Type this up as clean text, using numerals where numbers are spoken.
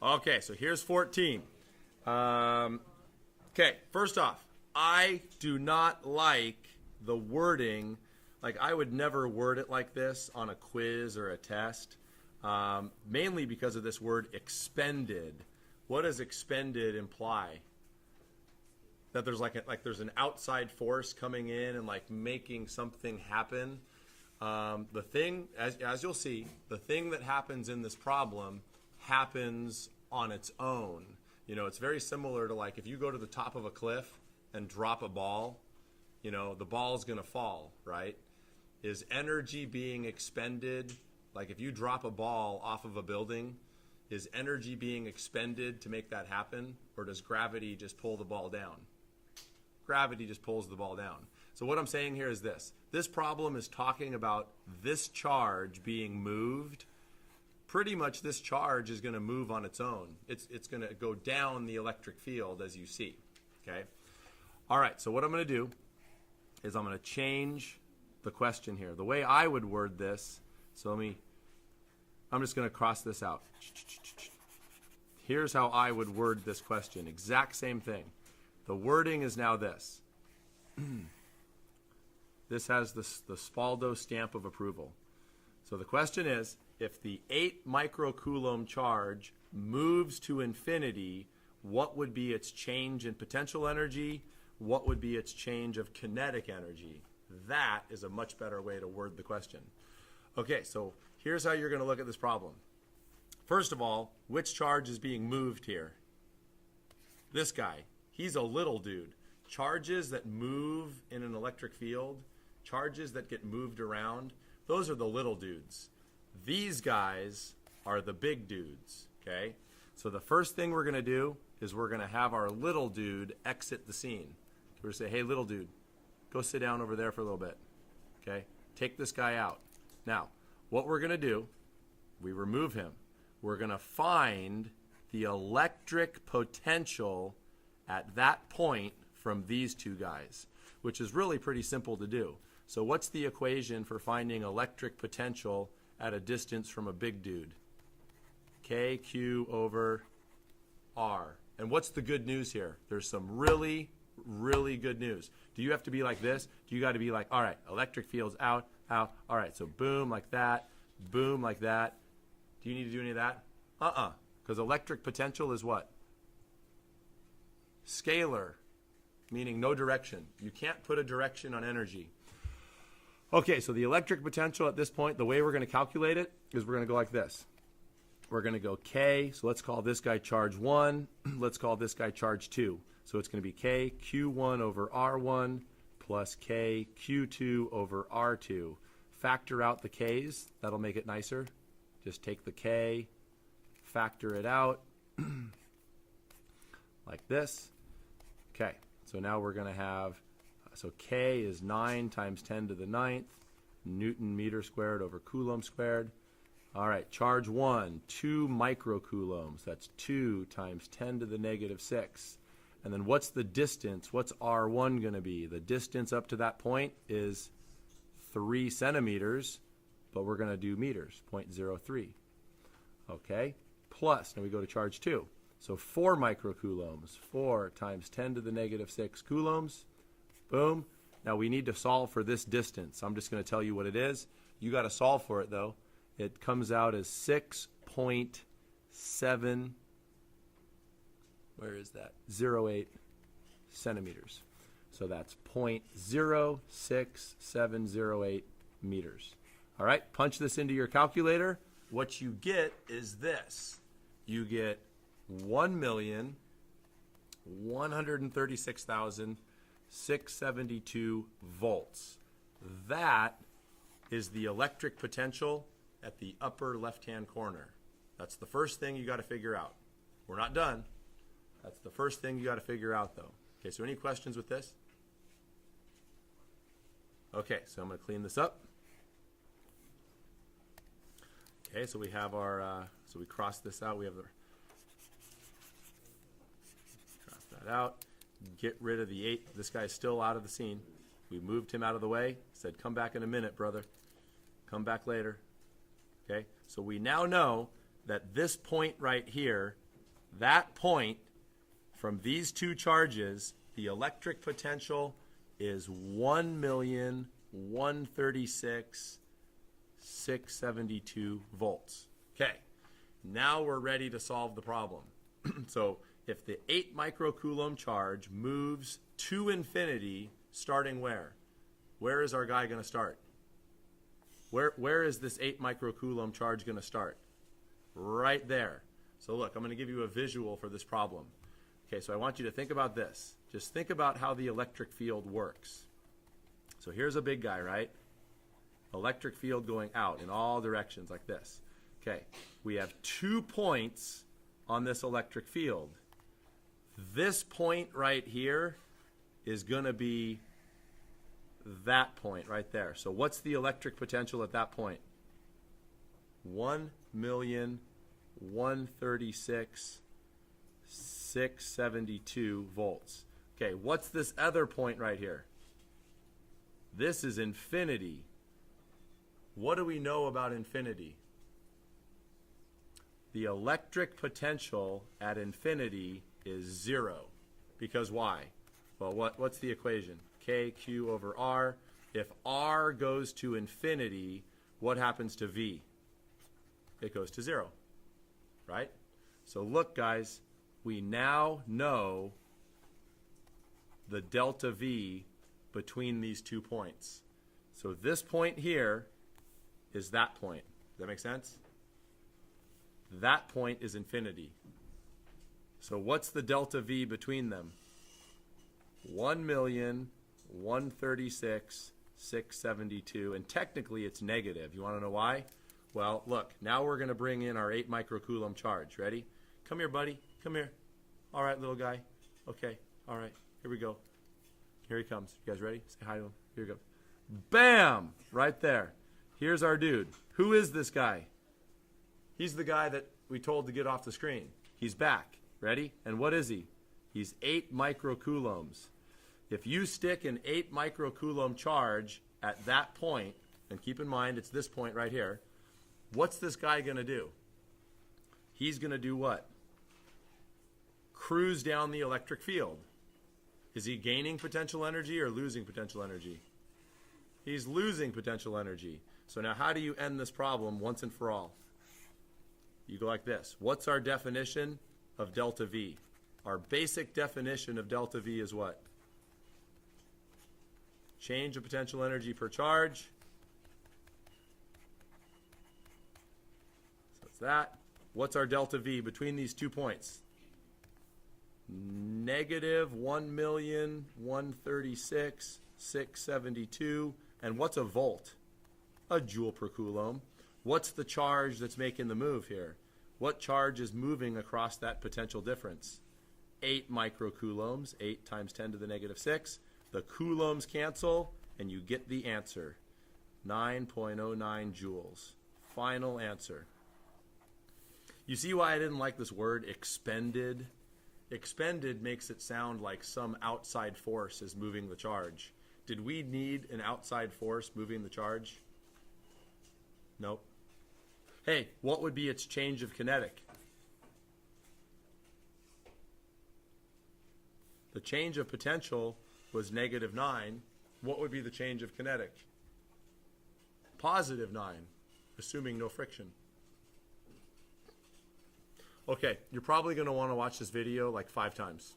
Okay, so here's 14. Okay, first off, I do not like the wording. Like, I would never word it like this on a quiz or a test, mainly because of this word expended. What does expended imply? That there's there's an outside force coming in and like making something happen. The thing, as you'll see, the thing that happens in this problem happens on its own. You know, it's very similar to like if you go to the top of a cliff and drop a ball, you know, the ball's going to fall, right? Is energy being expended? Like if you drop a ball off of a building, is energy being expended to make that happen? Or does gravity just pull the ball down? Gravity just pulls the ball down. So what I'm saying here is this. This problem is talking about this charge being moved. Pretty much this charge is going to move on its own. It's going to go down the electric field as you see. Okay? All right, so what I'm going to do is I'm going to change the question here. The way I would word this, so I'm just going to cross this out. Here's how I would word this question. Exact same thing. The wording is now this. This has the Spaldo stamp of approval. So the question is, if the 8 microcoulomb charge moves to infinity, what would be its change in potential energy? What would be its change of kinetic energy? That is a much better way to word the question. Okay, so here's how you're going to look at this problem. First of all, which charge is being moved here? This guy. He's a little dude. Charges that move in an electric field, charges that get moved around, those are the little dudes. These guys are the big dudes, okay? So the first thing we're going to do is we're going to have our little dude exit the scene. We're going to say, hey, little dude, go sit down over there for a little bit, okay? Take this guy out. Now, what we're going to do, we remove him. We're going to find the electric potential at that point from these two guys, which is really pretty simple to do. So what's the equation for finding electric potential at a distance from a big dude? KQ over R. And what's the good news here? There's some really, really good news. Do you have to be like this? Do you got to be like, all right, electric field's out, out. All right, so boom like that, boom like that. Do you need to do any of that? Because electric potential is what? Scalar, meaning no direction. You can't put a direction on energy. Okay, so the electric potential at this point, the way we're going to calculate it is we're going to go like this. We're going to go K, so let's call this guy charge 1. Let's call this guy charge 2. So it's going to be K Q1 over R1 plus K Q2 over R2. Factor out the K's. That'll make it nicer. Just take the K, factor it out like this. Okay, so now we're going to have, so K is 9 times 10 to the 9th, Newton meter squared over Coulomb squared. All right, charge 1, 2 microcoulombs. That's 2 times 10 to the negative 6. And then what's the distance? What's R1 going to be? The distance up to that point is 3 centimeters, but we're going to do meters, 0.03. Okay, plus, now we go to charge 2. So 4 microcoulombs, 4 times 10 to the negative 6 coulombs. Boom. Now we need to solve for this distance. I'm just going to tell you what it is. You got to solve for it, though. It comes out as 6.7, where is that? 08 centimeters. So that's 0.06708 meters. All right, punch this into your calculator. What you get is this. You get 1,136,672 volts. That is the electric potential at the upper left-hand corner. That's the first thing you got to figure out. We're not done. That's the first thing you got to figure out, though. Okay, so any questions with this? Okay, so I'm going to clean this up. Okay, so we have our, so we cross this out. We have the, cross that out. Get rid of the 8. This guy's still out of the scene. We moved him out of the way. Said, come back in a minute, brother. Come back later. Okay, so we now know that this point right here, that point from these two charges, the electric potential is 1,136,672 volts. Okay, now we're ready to solve the problem. So if the 8 microcoulomb charge moves to infinity, starting where? Where is our guy going to start? Where is this 8 microcoulomb charge going to start? Right there. So look, I'm going to give you a visual for this problem. Okay, so I want you to think about this. Just think about how the electric field works. So here's a big guy, right? Electric field going out in all directions like this. Okay, we have 2 points on this electric field. This point right here is going to be that point right there. So what's the electric potential at that point? 1,136,672 volts. Okay, what's this other point right here? This is infinity. What do we know about infinity? The electric potential at infinity is 0. Because why? Well, what's the equation? K, Q over R. If R goes to infinity, what happens to V? It goes to 0, right? So look, guys, we now know the delta V between these 2 points. So this point here is that point. Does that make sense? That point is infinity. So what's the delta V between them? 1,136,672, and technically it's negative. You want to know why? Well, look, now we're going to bring in our 8 microcoulomb charge. Ready? Come here, buddy. Come here. All right, little guy. Okay. All right. Here we go. Here he comes. You guys ready? Say hi to him. Here he goes. Bam! Right there. Here's our dude. Who is this guy? He's the guy that we told to get off the screen. He's back. Ready? And what is he? He's 8 microcoulombs. If you stick an 8 microcoulomb charge at that point, and keep in mind it's this point right here, what's this guy going to do? He's going to do what? Cruise down the electric field. Is he gaining potential energy or losing potential energy? He's losing potential energy. So now how do you end this problem once and for all? You go like this. What's our definition of delta V? Our basic definition of delta V is what? Change of potential energy per charge. So it's that. What's our delta V between these 2 points? Negative 1,136,672. And what's a volt? A joule per coulomb. What's the charge that's making the move here? What charge is moving across that potential difference? 8 microcoulombs, 8 times 10 to the negative 6. The coulombs cancel, and you get the answer. 9.09 joules. Final answer. You see why I didn't like this word expended? Expended makes it sound like some outside force is moving the charge. Did we need an outside force moving the charge? Nope. Hey, what would be its change of kinetic? The change of potential was negative 9. What would be the change of kinetic? Positive 9, assuming no friction. Okay, you're probably going to want to watch this video like 5 times.